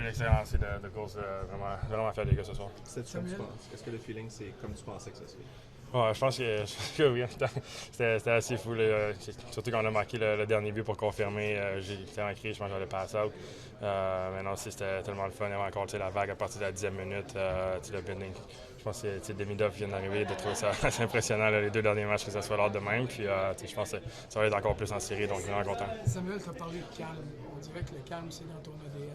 une excellente lancée de course. Vraiment fier des gars ce soir. C'est comme tu penses? Est-ce que le feeling, c'est comme tu pensais que ça serait? Ouais, je pense que oui. C'était assez fou. Là. Surtout quand on a marqué le dernier but pour confirmer. J'ai tellement crié, je pense que j'allais passer out. Mais non, c'était tellement le fun. Il y avait encore la vague à partir de la 10e minute. Le bending. Je pense que Demidov vient d'arriver, de trouver ça assez impressionnant les 2 derniers matchs que ça soit l'ordre de même. Puis je pense que ça va être encore plus en série, donc vraiment content. Samuel, tu as parlé de calme. On dirait que le calme, c'est dans ton ADN.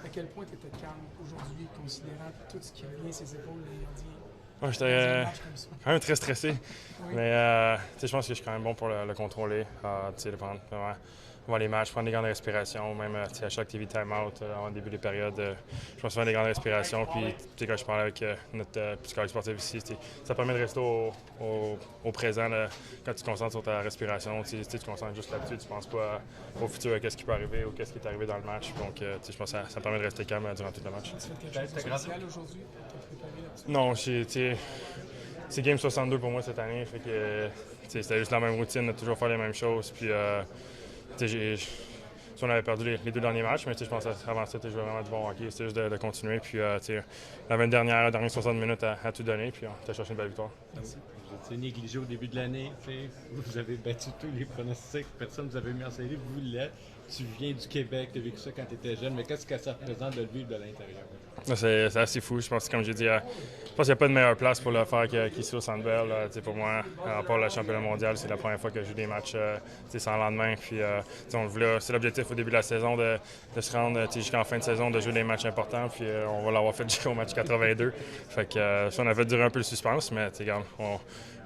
À quel point tu étais calme aujourd'hui, considérant tout ce qui vient ses épaules, les gardiens? Ouais, j'étais quand même très stressé. Oui. Mais je pense que je suis quand même bon pour le contrôler. De prendre vraiment voir les matchs, prendre des grandes respirations, même à chaque TV time-out, avant le début des périodes. Je pense faire des grandes respirations. Puis quand je parle avec notre psychologue sportif ici, ça permet de rester au présent là, quand tu te concentres sur ta respiration. Tu te concentres juste là-dessus, tu ne penses pas au futur, à qu'est-ce qui peut arriver ou qu'est-ce qui est arrivé dans le match. Donc je pense que ça permet de rester calme durant tout le match. Tu fais quelque chose de spécial aujourd'hui pour te préparer là-dessus? Non, c'est Game 62 pour moi cette année. Fait que c'était juste la même routine, de toujours faire les mêmes choses. Puis, on avait perdu les 2 derniers matchs, mais je pense qu'avant ça, je jouais vraiment du bon hockey. C'était juste de continuer. Puis, la dernière 60 minutes à tout donner. Puis, on a cherché une belle victoire. Merci. Vous étiez négligé au début de l'année. Vous avez battu tous les pronostics. Personne ne vous avait mis en série. Vous l'êtes. Tu viens du Québec, tu as vécu ça quand tu étais jeune. Mais qu'est-ce que ça représente de le vivre de l'intérieur? C'est assez fou. Je pense que, comme j'ai dit, je pense qu'il n'y a pas de meilleure place pour le faire qu'ici au Centre Bell. Pour moi, à part le championnat mondial, c'est la première fois que je joue des matchs sans lendemain. Puis, c'est l'objectif au début de la saison de se rendre jusqu'en fin de saison, de jouer des matchs importants. Puis, on va l'avoir fait jusqu'au match 82. Fait que, on a fait durer un peu le suspense, mais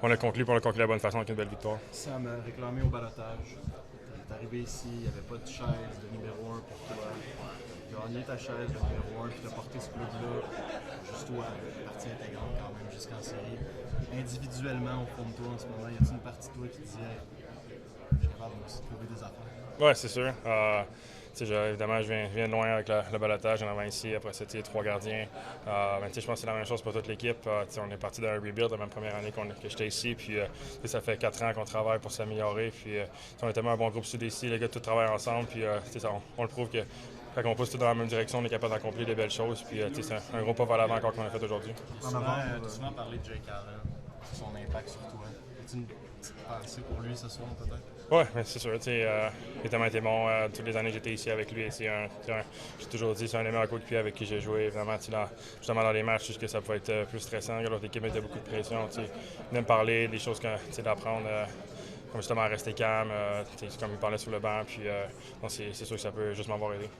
on a conclu pour le conclure de la bonne façon avec une belle victoire. Sam a réclamé au balotage. Tu es arrivé ici, il n'y avait pas de chaise de numéro 1 pour toi. Tu as gagné ta chaise de numéro 1, puis tu as porté ce club-là, juste toi, partie intégrante quand même, jusqu'en série. Individuellement, au fond de toi en ce moment, y a-t-il une partie de toi qui te dit hey, je suis capable de trouver des affaires? Oui, c'est sûr. Évidemment, je viens de loin avec le balotage. En avant ici, après c'était 3 gardiens. Je pense que c'est la même chose pour toute l'équipe. On est parti d'un rebuild la même première année que j'étais ici. Puis ça fait 4 ans qu'on travaille pour s'améliorer. Puis on est tellement un bon groupe sud ici. Les gars, tous travaillent ensemble. Puis on le prouve que quand on pousse tout dans la même direction, on est capable d'accomplir des belles choses. Puis c'est un gros pas vers l'avant encore qu'on a fait aujourd'hui. Tu as souvent parlé de Jake Allen, son impact sur toi. As-tu une petite pensée pour lui ce soir peut-être? Oui, c'est sûr. Il a tellement été bon. Toutes les années que j'étais ici avec lui, j'ai toujours dit c'est un des meilleurs coéquipiers avec qui j'ai joué. Vraiment, justement dans les matchs, juste que ça pouvait être plus stressant. L'autre équipe mettait beaucoup de pression. Il aime parler des choses d'apprendre. Comme justement à rester calme, comme il parlait sur le banc. Puis c'est sûr que ça peut juste m'avoir aidé.